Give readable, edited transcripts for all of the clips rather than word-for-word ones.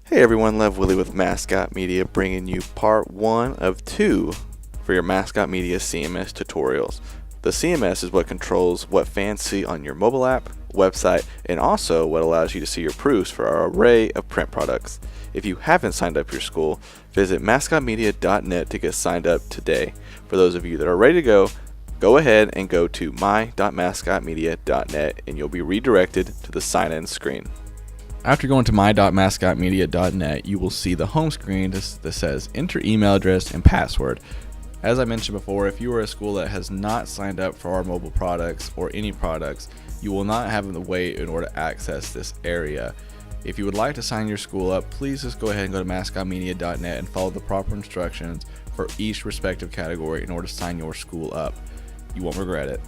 Hey everyone, Lev Willie with Mascot Media bringing you part 1 of 2 for your Mascot Media CMS tutorials. The CMS is what controls what fans see on your mobile app, website, and also what allows you to see your proofs for our array of print products. If you haven't signed up your school, visit mascotmedia.net to get signed up today. For those of you that are ready to go ahead and go to my.mascotmedia.net and you'll be redirected to the sign-in screen. After going to my.mascotmedia.net, you will see the home screen that says enter email address and password. As I mentioned before, if you are a school that has not signed up for our mobile products or any products, you will not have the way in order to access this area. If you would like to sign your school up, please just go ahead and go to mascotmedia.net and follow the proper instructions for each respective category in order to sign your school up. You won't regret it.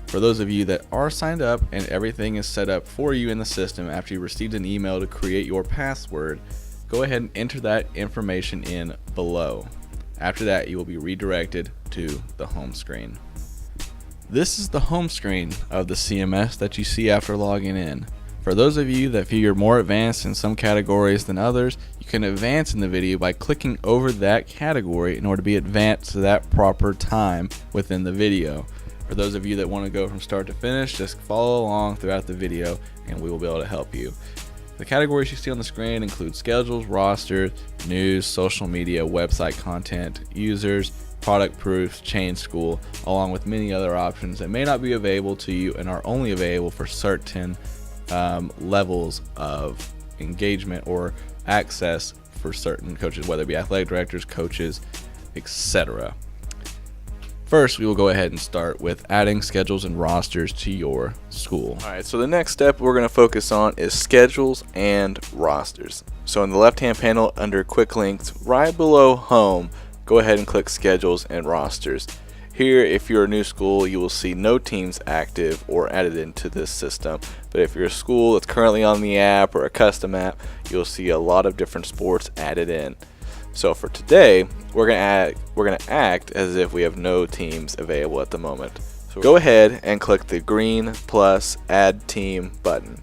For those of you that are signed up and everything is set up for you in the system after you received an email to create your password, go ahead and enter that information in below. After that, you will be redirected to the home screen. This is the home screen of the CMS that you see after logging in. For those of you that feel you're more advanced in some categories than others, you can advance in the video by clicking over that category in order to be advanced to that proper time within the video. For those of you that want to go from start to finish, just follow along throughout the video and we will be able to help you. The categories you see on the screen include schedules, rosters, news, social media, website content, users, product proofs, chain school, along with many other options that may not be available to you and are only available for certain levels of engagement or access for certain coaches, whether it be athletic directors, coaches, etc. First, we will go ahead and start with adding schedules and rosters to your school. Alright, so the next step we're going to focus on is schedules and rosters. So in the left-hand panel under quick links, right below home, go ahead and click schedules and rosters. Here, if you're a new school, you will see no teams active or added into this system. But if you're a school that's currently on the app or a custom app, you'll see a lot of different sports added in. So for today, we're gonna act as if we have no teams available at the moment. So go ahead and click the green plus add team button.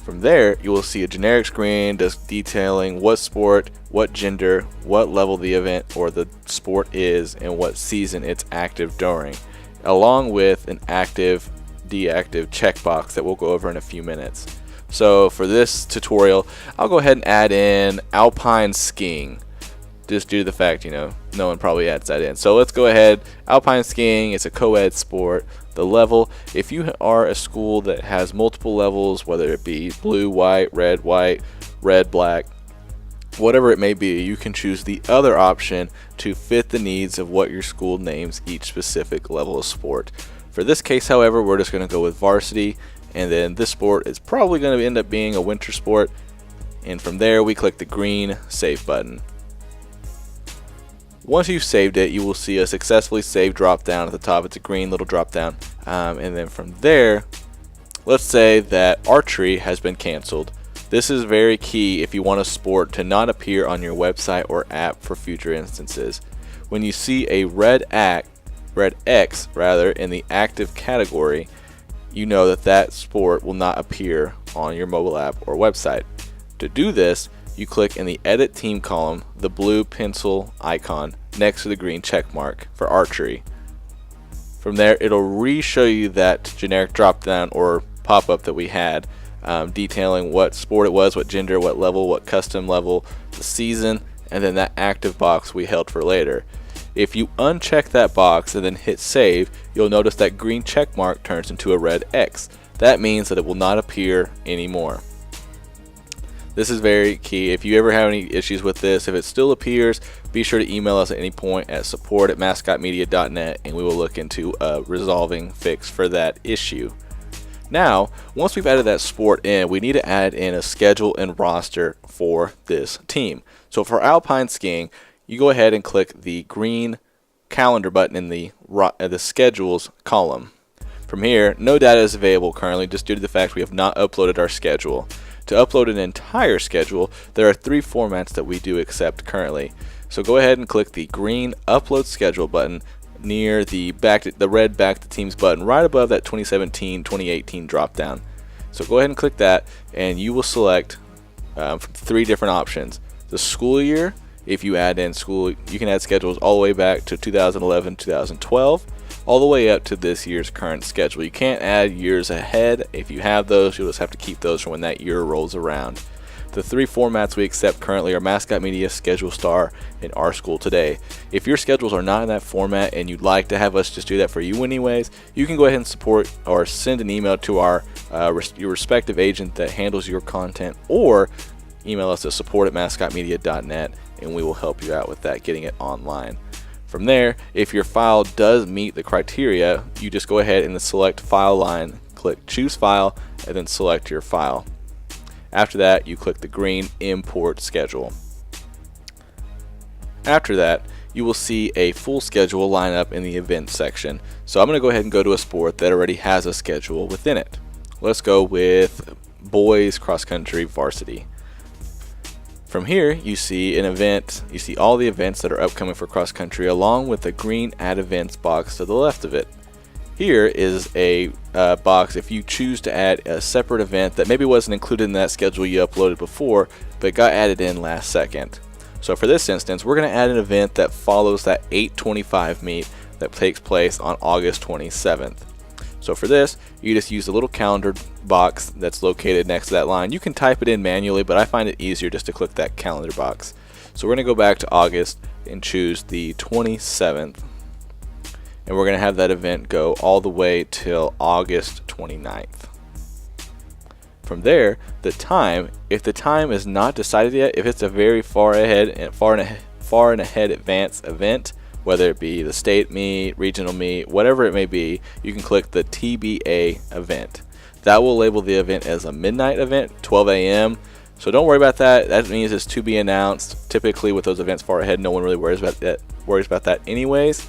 From there, you will see a generic screen just detailing what sport, what gender, what level the event or the sport is, and what season it's active during, along with an active, deactive checkbox that we'll go over in a few minutes. So for this tutorial, I'll go ahead and add in alpine skiing. Just due to the fact, no one probably adds that in. So let's go ahead. Alpine skiing, it's a co-ed sport. The level, if you are a school that has multiple levels, whether it be blue, white, red, black, whatever it may be, you can choose the other option to fit the needs of what your school names each specific level of sport. For this case, however, we're just going to go with varsity, and then this sport is probably going to end up being a winter sport. And from there, we click the green save button. Once you've saved it, you will see a successfully saved drop down at the top. It's a green little drop down. And then from there, let's say that archery has been canceled. This is very key if you want a sport to not appear on your website or app for future instances. When you see a red X in the active category, you know that sport will not appear on your mobile app or website. To do this, you click in the edit team column, the blue pencil icon next to the green check mark for archery. From there, it'll re-show you that generic drop down or pop-up that we had, detailing what sport it was, what gender, what level, what custom level, the season, and then that active box we held for later. If you uncheck that box and then hit save, you'll notice that green check mark turns into a red X. That means that it will not appear anymore. This is very key. If you ever have any issues with this, if it still appears, be sure to email us at any point at support@mascotmedia.net and we will look into a resolving fix for that issue. Now, once we've added that sport in, we need to add in a schedule and roster for this team. So for alpine skiing, you go ahead and click the green calendar button in the schedules column. From here, no data is available currently just due to the fact we have not uploaded our schedule. To upload an entire schedule, there are 3 formats that we do accept currently. So go ahead and click the green upload schedule button near the red back to teams button right above that 2017-2018 drop down. So go ahead and click that and you will select from 3 different options. The school year, if you add in school, you can add schedules all the way back to 2011, 2012, all the way up to this year's current schedule. You can't add years ahead. If you have those, you'll just have to keep those from when that year rolls around. The 3 formats we accept currently are Mascot Media, Schedule Star, and Our School Today. If your schedules are not in that format and you'd like to have us just do that for you anyways, you can go ahead and support or send an email to your respective agent that handles your content, or email us at support@mascotmedia.net and we will help you out with that, getting it online. From there, if your file does meet the criteria, you just go ahead and select File line, click Choose File, and then select your file. After that, you click the green Import Schedule. After that, you will see a full schedule line up in the Events section. So I'm going to go ahead and go to a sport that already has a schedule within it. Let's go with boys cross country varsity. From here, you see an event. You see all the events that are upcoming for cross country, along with the green Add Events box to the left of it. Here is a box if you choose to add a separate event that maybe wasn't included in that schedule you uploaded before, but got added in last second. So for this instance, we're going to add an event that follows that 8:25 meet that takes place on August 27th. So for this, you just use the little calendar box that's located next to that line. You can type it in manually, but I find it easier just to click that calendar box. So we're going to go back to August and choose the 27th. And we're going to have that event go all the way till August 29th. From there, the time, if the time is not decided yet, if it's a very far and ahead advanced event, whether it be the state meet, regional meet, whatever it may be, you can click the TBA event. That will label the event as a midnight event, 12 a.m. So don't worry about that. That means it's to be announced. Typically with those events far ahead, no one really worries about that anyways.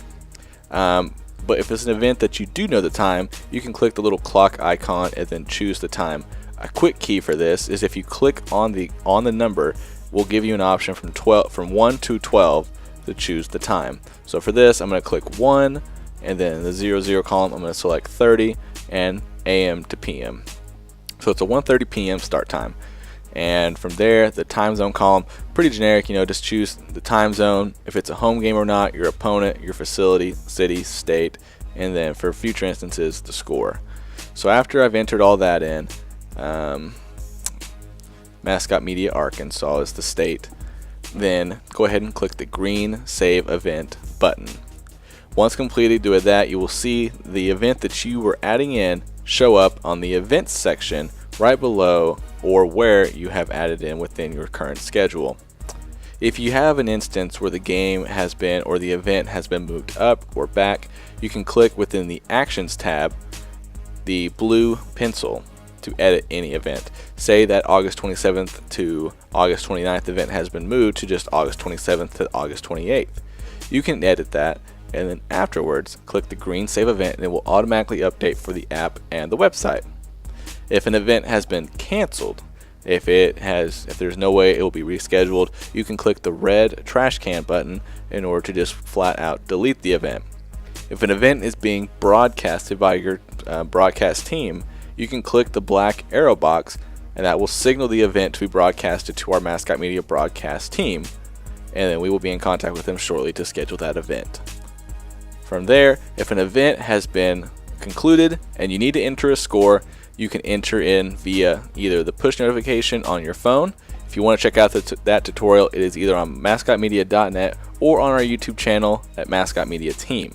But if it's an event that you do know the time, you can click the little clock icon and then choose the time. A quick key for this is if you click on the number, we'll give you an option from 1 to 12 to choose the time. So for this, I'm going to click 1, and then in the 00 column, I'm going to select 30 and AM to PM. So it's a 1:30 PM start time. And from there, the time zone column, pretty generic, just choose the time zone, if it's a home game or not, your opponent, your facility, city, state, and then for future instances, the score. So after I've entered all that in, Mascot Media Arkansas is the state, then go ahead and click the green Save Event button. Once completed with that, you will see the event that you were adding in show up on the events section right below or where you have added in within your current schedule. If you have an instance where the game has been or the event has been moved up or back, you can click within the Actions tab the blue pencil to edit any event. Say that August 27th to August 29th event has been moved to just August 27th to August 28th. You can edit that, and then afterwards click the green Save Event and it will automatically update for the app and the website. If an event has been canceled, if there's no way it will be rescheduled, you can click the red trash can button in order to just flat out delete the event. If an event is being broadcasted by your broadcast team, you can click the black arrow box and that will signal the event to be broadcasted to our Mascot Media broadcast team, and then we will be in contact with them shortly to schedule that event. From there, if an event has been concluded and you need to enter a score, you can enter in via either the push notification on your phone. If you want to check out that tutorial, it is either on mascotmedia.net or on our YouTube channel at Mascot Media Team.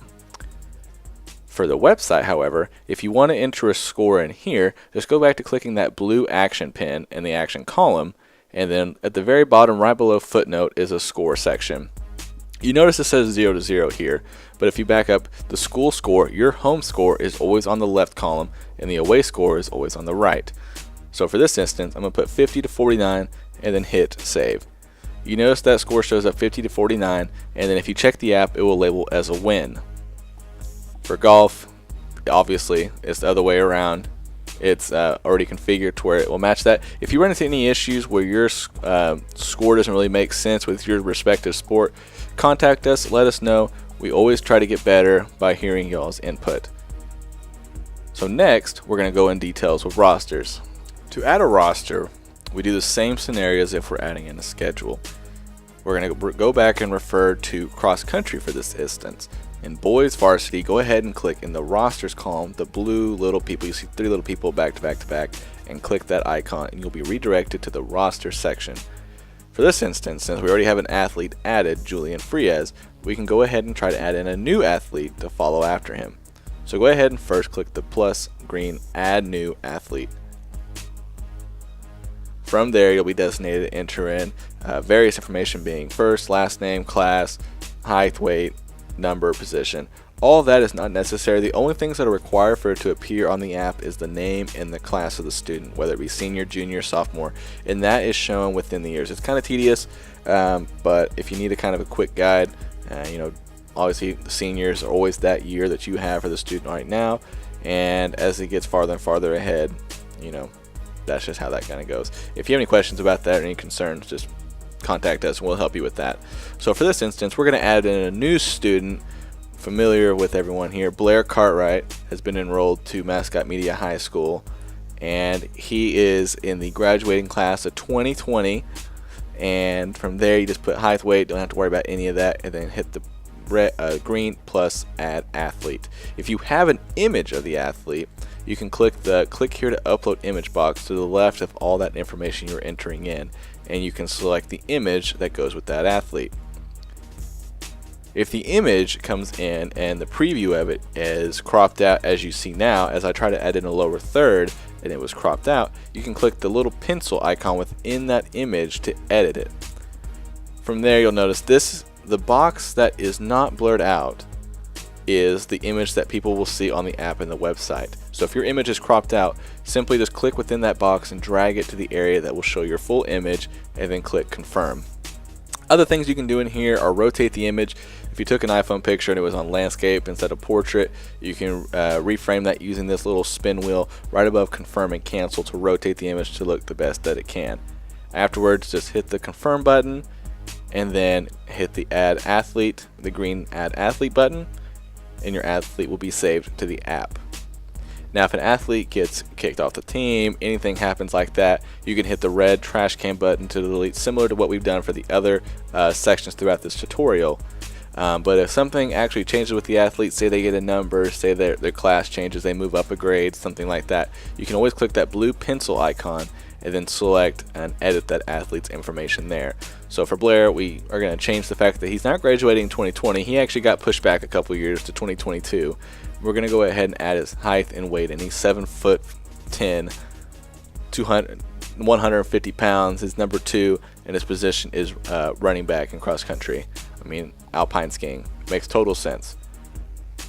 For the website, however, if you want to enter a score in here, just go back to clicking that blue action pin in the action column, and then at the very bottom right below footnote is a score section. You notice it says 0 to 0 here, but if you back up, the school score, your home score is always on the left column and the away score is always on the right. So for this instance, I'm going to put 50 to 49 and then hit save. You notice that score shows up 50 to 49, and then if you check the app, it will label as a win. For golf, obviously, it's the other way around. It's already configured to where it will match that. If you run into any issues where your score doesn't really make sense with your respective sport, contact us, let us know. We always try to get better by hearing y'all's input. So next, we're going to go in details with rosters. To add a roster, we do the same scenario as if we're adding in a schedule. We're going to go back and refer to cross country for this instance. In boys varsity, go ahead and click in the rosters column, the blue little people. You see 3 little people back to back to back, and click that icon, and you'll be redirected to the roster section. For this instance, since we already have an athlete added, Julian Frias, we can go ahead and try to add in a new athlete to follow after him. So go ahead and first click the plus green Add New Athlete. From there, you'll be designated to enter in various information being first, last name, class, height, weight, number, position. All of that is not necessary. The only things that are required for it to appear on the app is the name and the class of the student, whether it be senior, junior, sophomore, and that is shown within the years. It's kind of tedious, but if you need a kind of a quick guide, obviously the seniors are always that year that you have for the student right now, and as it gets farther and farther ahead, that's just how that kind of goes. If you have any questions about that or any concerns, just contact us and we'll help you with that. So for this instance, we're going to add in a new student familiar with everyone here. Blair Cartwright has been enrolled to Mascot Media High School, and he is in the graduating class of 2020. And from there, you just put height, weight, don't have to worry about any of that, and then hit the green plus add athlete. If you have an image of the athlete, you can click here to upload image box to the left of all that information you're entering in, and you can select the image that goes with that athlete. If the image comes in and the preview of it is cropped out as you see now, as I try to add in a lower third and it was cropped out, you can click the little pencil icon within that image to edit it. From there, you'll notice the box that is not blurred out is the image that people will see on the app and the website. So if your image is cropped out, simply just click within that box and drag it to the area that will show your full image, and then click confirm. Other things you can do in here are rotate the image. If you took an iPhone picture and it was on landscape instead of portrait, you can reframe that using this little spin wheel right above confirm and cancel to rotate the image to look the best that it can. Afterwards, just hit the confirm button and then hit the add athlete, the green add athlete button, and your athlete will be saved to the app. Now, if an athlete gets kicked off the team, anything happens like that, you can hit the red trash can button to delete, similar to what we've done for the other sections throughout this tutorial. But if something actually changes with the athlete, say they get a number, say their class changes, they move up a grade, something like that, you can always click that blue pencil icon and then select and edit that athlete's information there. So for Blair, we are going to change the fact that he's not graduating in 2020. He actually got pushed back a couple years to 2022. We're going to go ahead and add his height and weight, and he's 7'10", 150 pounds. His number 2, and his position is running back in cross country. Alpine skiing. Makes total sense.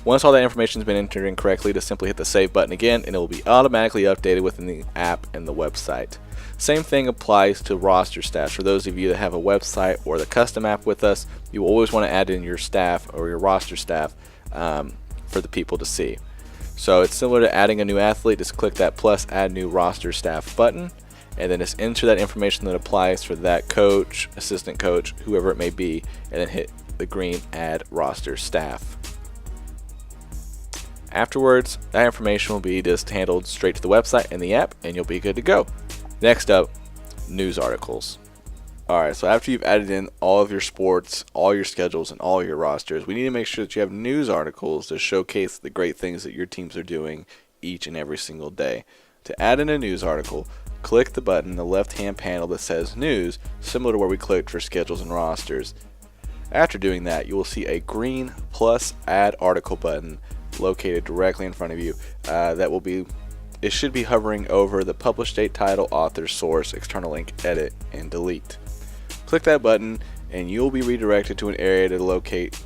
Once all that information has been entered in correctly, just simply hit the save button again, and it will be automatically updated within the app and the website. Same thing applies to roster staff. For those of you that have a website or the custom app with us, you always want to add in your staff or your roster staff for the people to see. So it's similar to adding a new athlete. Just click that plus add new roster staff button, and then just enter that information that applies for that coach, assistant coach, whoever it may be, and then hit the green add roster staff. Afterwards, that information will be just handled straight to the website and the app, and you'll be good to go. Next up, news articles. Alright, so after you've added in all of your sports, all your schedules, and all your rosters, we need to make sure that you have news articles to showcase the great things that your teams are doing each and every single day. To add in a news article, click the button in the left-hand panel that says News, similar to where we clicked for schedules and rosters. After doing that, you will see a green plus Add Article button located directly in front of you. It should be hovering over the published date, title, author, source, external link, edit, and delete. Click that button and you'll be redirected to an area to locate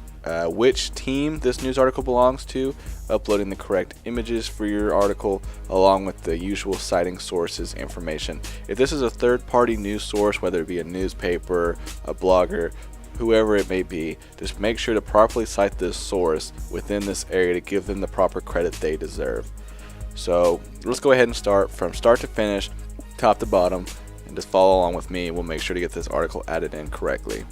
which team this news article belongs to, uploading the correct images for your article along with the usual citing sources information. If this is a third-party news source, whether it be a newspaper, a blogger, whoever it may be, just make sure to properly cite this source within this area to give them the proper credit they deserve. So let's go ahead and start from start to finish, top to bottom, and just follow along with me, and we'll make sure to get this article added in correctly.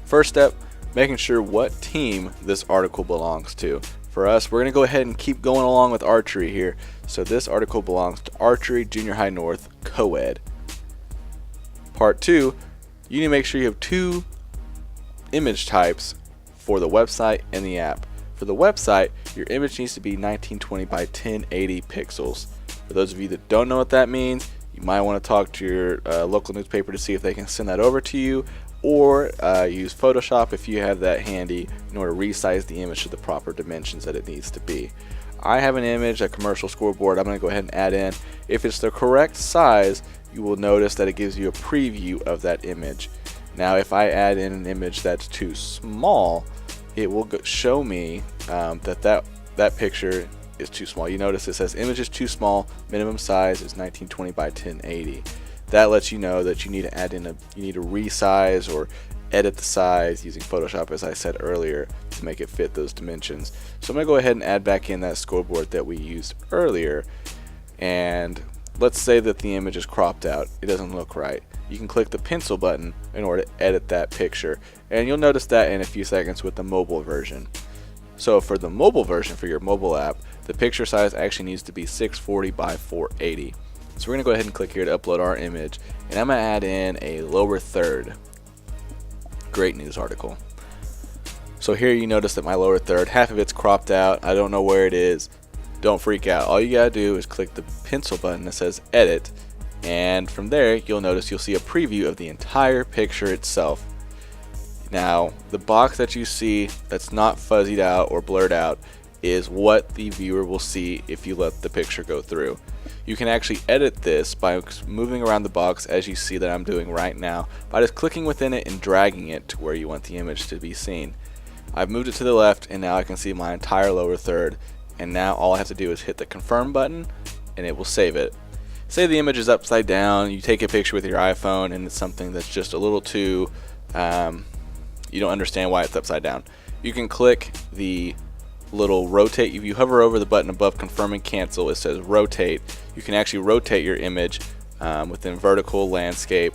First step, making sure what team this article belongs to. For us, we're going to go ahead and keep going along with archery here. So this article belongs to Archery Junior High North Co-ed. Part 2, you need to make sure you have 2 image types for the website and the app. For the website, your image needs to be 1920 by 1080 pixels. For those of you that don't know what that means, you might want to talk to your local newspaper to see if they can send that over to you, or use Photoshop if you have that handy in order to resize the image to the proper dimensions that it needs to be. I have an image, a commercial scoreboard, I'm going to go ahead and add in. If it's the correct size, you will notice that it gives you a preview of that image. Now if I add in an image that's too small, it will show me that picture is too small. You notice it says image is too small, minimum size is 1920 by 1080. That lets you know that you need to add in you need to resize or edit the size using Photoshop, as I said earlier, to make it fit those dimensions. So I'm going to go ahead and add back in that scoreboard that we used earlier, and let's say that the image is cropped out. It doesn't look right. You can click the pencil button in order to edit that picture, and you'll notice that in a few seconds with the mobile version. So for the mobile version, for your mobile app, the picture size actually needs to be 640 by 480. So we're going to go ahead and click here to upload our image, and I'm going to add in a lower third. Great news article. So here you notice that my lower third, half of it's cropped out. I don't know where it is. Don't freak out. All you gotta do is click the pencil button that says edit, and from there you'll see a preview of the entire picture itself. Now the box that you see that's not fuzzied out or blurred out is what the viewer will see if you let the picture go through. You can actually edit this by moving around the box, as you see that I'm doing right now, by just clicking within it and dragging it to where you want the image to be seen. I've moved it to the left, and now I can see my entire lower third, and now all I have to do is hit the confirm button and it will save it. Say the image is upside down, you take a picture with your iPhone and it's something that's just a little too you don't understand why it's upside down. You can click the little rotate. If you hover over the button above confirm and cancel, it says rotate. You can actually rotate your image within vertical, landscape,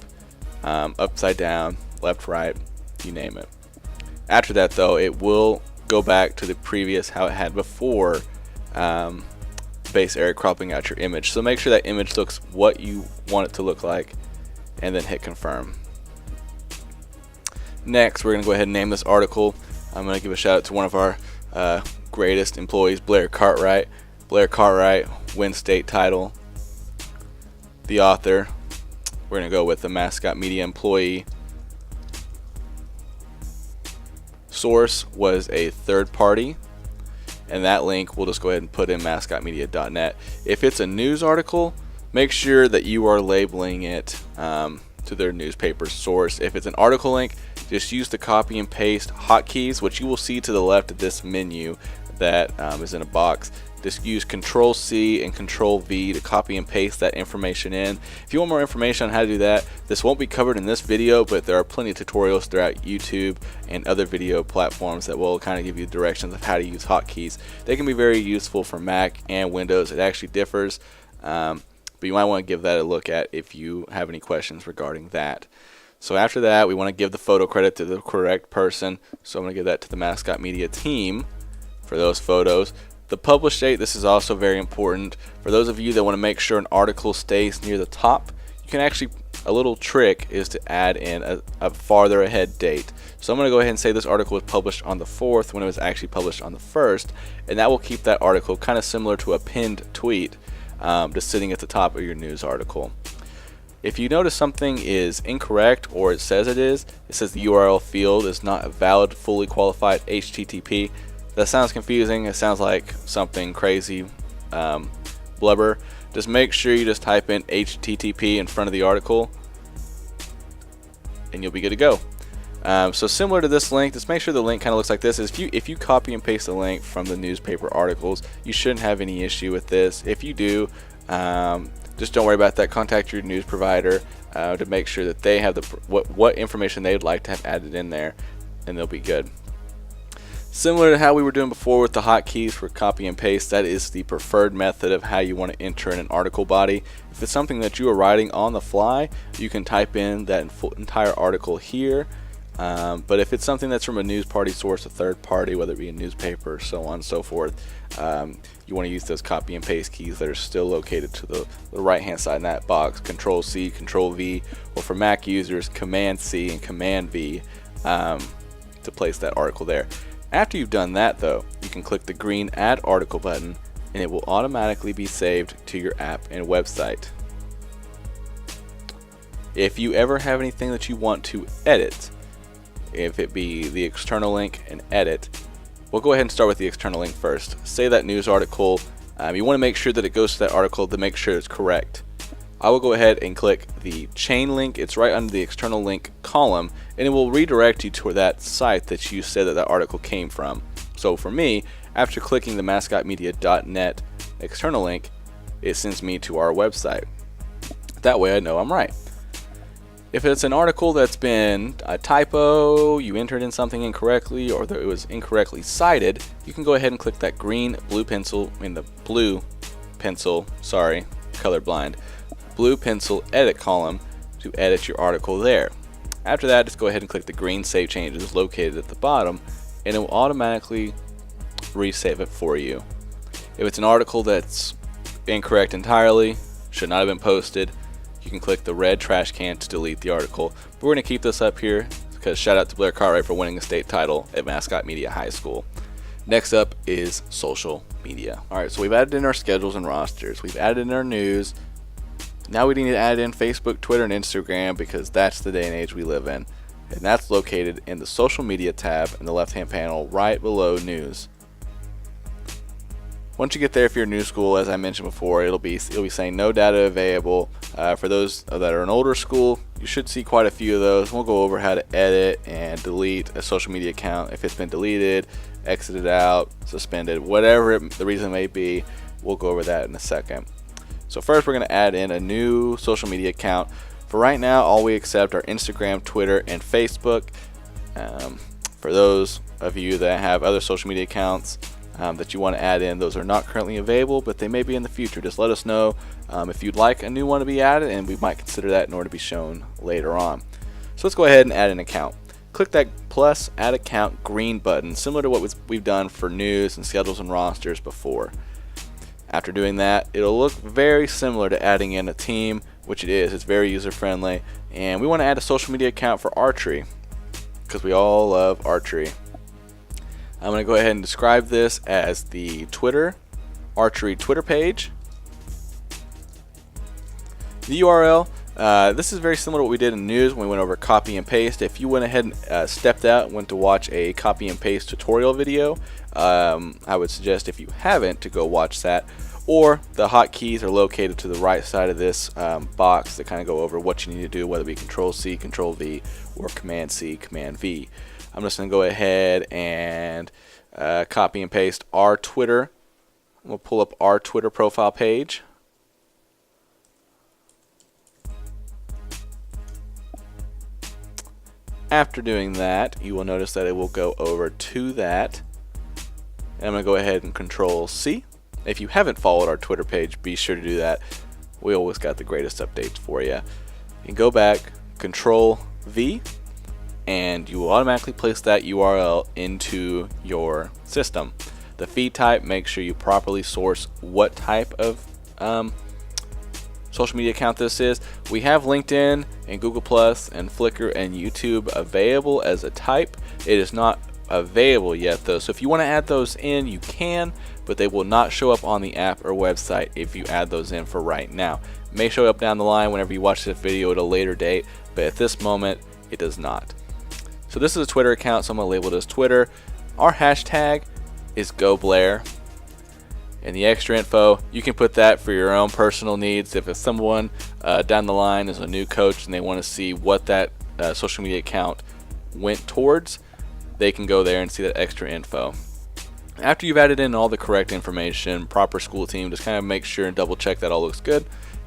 upside down, left, right, you name it. After that though, it will go back to the previous how it had before base area cropping out your image. So make sure that image looks what you want it to look like, and then hit confirm. Next, we're going to go ahead and name this article. I'm going to give a shout out to one of our greatest employees, Blair Cartwright. Blair Cartwright wins state title. The author, we're going to go with the Mascot Media employee. Source was a third party, and that link we'll just go ahead and put in mascotmedia.net. If it's a news article, make sure that you are labeling it to their newspaper source. If it's an article link, just use the copy and paste hotkeys, which you will see to the left of this menu that is in a box. Just use Control C and Control V to copy and paste that information in. If you want more information on how to do that, this won't be covered in this video, but there are plenty of tutorials throughout YouTube and other video platforms that will kind of give you directions of how to use hotkeys. They can be very useful for Mac and Windows. It actually differs, but you might want to give that a look at if you have any questions regarding that. So after that, we want to give the photo credit to the correct person. So I'm going to give that to the Mascot Media team for those photos. The publish date, this is also very important. For those of you that want to make sure an article stays near the top, you can actually, a little trick is to add in a farther ahead date. So I'm going to go ahead and say this article was published on the 4th when it was actually published on the 1st, and that will keep that article kind of similar to a pinned tweet, just sitting at the top of your news article. If you notice something is incorrect, or it says the URL field is not a valid, fully qualified HTTP. That sounds confusing. It sounds like something crazy blubber. Just make sure you just type in HTTP in front of the article, and you'll be good to go. So similar to this link, just make sure the link kind of looks like this. If you copy and paste the link from the newspaper articles, you shouldn't have any issue with this. If you do, just don't worry about that. Contact your news provider to make sure that they have what information they would like to have added in there, and they'll be good. Similar to how we were doing before with the hotkeys for copy and paste, that is the preferred method of how you want to enter in an article body. If it's something that you are writing on the fly, you can type in that entire article here. But if it's something that's from a news party source, a third party, whether it be a newspaper, so on and so forth, you want to use those copy and paste keys that are still located to the right hand side in that box. Control C, Control V, or for Mac users, Command C and Command V to place that article there. After you've done that though, you can click the green Add Article button and it will automatically be saved to your app and website. If you ever have anything that you want to edit, if it be the external link and edit, we'll go ahead and start with the external link first. Say that news article, you want to make sure that it goes to that article to make sure it's correct. I will go ahead and click the chain link. It's right under the external link column, and it will redirect you to that site that you said that that article came from. So for me, after clicking the mascotmedia.net external link, it sends me to our website. That way I know I'm right. If it's an article that's been a typo, you entered in something incorrectly, or that it was incorrectly cited, you can go ahead and click that blue pencil, colorblind, blue pencil edit column to edit your article there. After that, just go ahead and click the green Save Changes located at the bottom, and it will automatically resave it for you. If it's an article that's incorrect entirely, should not have been posted, you can click the red trash can to delete the article. But we're going to keep this up here because shout out to Blair Cartwright for winning a state title at Mascot Media High School. Next up is social media. Alright, so we've added in our schedules and rosters. We've added in our news. Now we need to add in Facebook, Twitter, and Instagram because that's the day and age we live in. And that's located in the social media tab in the left hand panel right below news. Once you get there, if you're a new school, as I mentioned before, it'll be saying no data available. For those that are an older school, you should see quite a few of those. We'll go over how to edit and delete a social media account if it's been deleted, exited out, suspended, whatever the reason may be. We'll go over that in a second. So first, we're going to add in a new social media account. For right now, all we accept are Instagram, Twitter, and Facebook. For those of you that have other social media accounts that you want to add in, those are not currently available, but they may be in the future. Just let us know if you'd like a new one to be added, and we might consider that in order to be shown later on. So let's go ahead and add an account. Click that plus add account green button, similar to what we've done for news and schedules and rosters before. After doing that, it'll look very similar to adding in a team, which it is. It's very user friendly, and we want to add a social media account for archery because we all love archery. I'm going to go ahead and describe this as the archery Twitter page. The URL, this is very similar to what we did in news when we went over copy and paste. If you went ahead and stepped out and went to watch a copy and paste tutorial video, I would suggest, if you haven't, to go watch that. Or the hotkeys are located to the right side of this box that kind of go over what you need to do, whether it be Control C, Control V, or Command C, Command V. I'm just going to go ahead and copy and paste our Twitter. We'll pull up our Twitter profile page. After doing that, you will notice that it will go over to that. And I'm going to go ahead and Control C. If you haven't followed our Twitter page, be sure to do that. We always got the greatest updates for you. You can go back, Control V, and you will automatically place that URL into your system. The feed type, make sure you properly source what type of social media account this is. We have LinkedIn and Google Plus and Flickr and YouTube available as a type. It is not available yet though, so if you want to add those in, you can, but they will not show up on the app or website if you add those in for right now. It may show up down the line whenever you watch this video at a later date, but at this moment it does not. So this is a Twitter account, so I'm going to label it as Twitter. Our hashtag is GoBlair. And the extra info, you can put that for your own personal needs. If it's someone down the line is a new coach and they want to see what that social media account went towards, they can go there and see that extra info. After you've added in all the correct information, proper school team, just kind of make sure and double check that all looks good.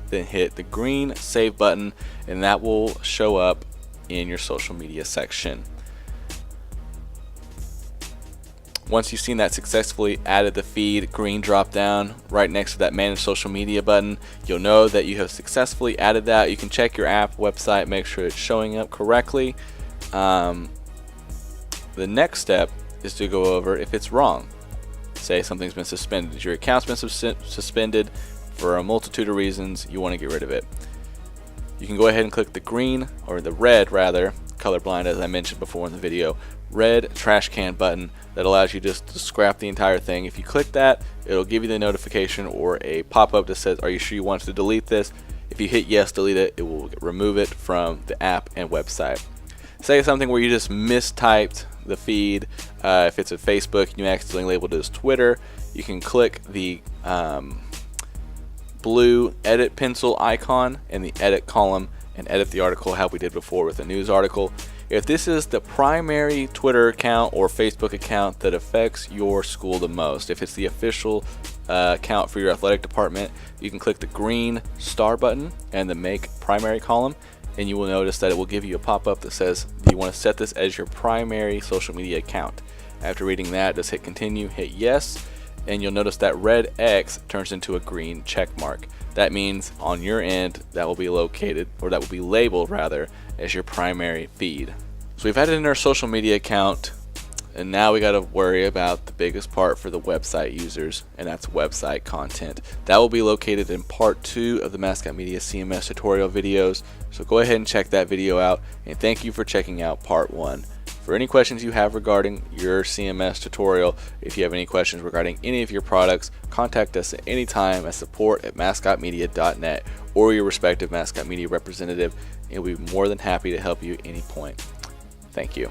Then hit the green save button, and that will show up in your social media section. Once you've seen that successfully added the feed green drop down right next to that manage social media button, you'll know that you have successfully added that. You can check your app website, make sure it's showing up correctly. The next step is to go over if it's wrong. Say something's been suspended. Your account's been suspended for a multitude of reasons. You want to get rid of it. You can go ahead and click the green, or the red rather, colorblind as I mentioned before in the video, red trash can button that allows you just to scrap the entire thing. If you click that, it'll give you the notification or a pop-up that says, are you sure you want to delete this? If you hit yes, delete it, it will remove it from the app and website. Say something where you just mistyped the feed. If it's a Facebook and you accidentally labeled it as Twitter, you can click the blue edit pencil icon in the edit column and edit the article how we did before with a news article. If this is the primary Twitter account or Facebook account that affects your school the most, if it's the official account for your athletic department, you can click the green star button and the make primary column, and you will notice that it will give you a pop-up that says, do you want to set this as your primary social media account? After reading that, just hit continue, hit yes, and you'll notice that red X turns into a green check mark. That means on your end that will be located, or that will be labeled rather, as your primary feed. So we've added in our social media account, and now we got to worry about the biggest part for the website users, and that's website content. That will be located in part 2 of the Mascot Media CMS tutorial videos. So go ahead and check that video out, and thank you for checking out part 1. For any questions you have regarding your CMS tutorial, if you have any questions regarding any of your products, contact us at any time at support@mascotmedia.net or your respective Mascot Media representative, and we'll be more than happy to help you at any point. Thank you.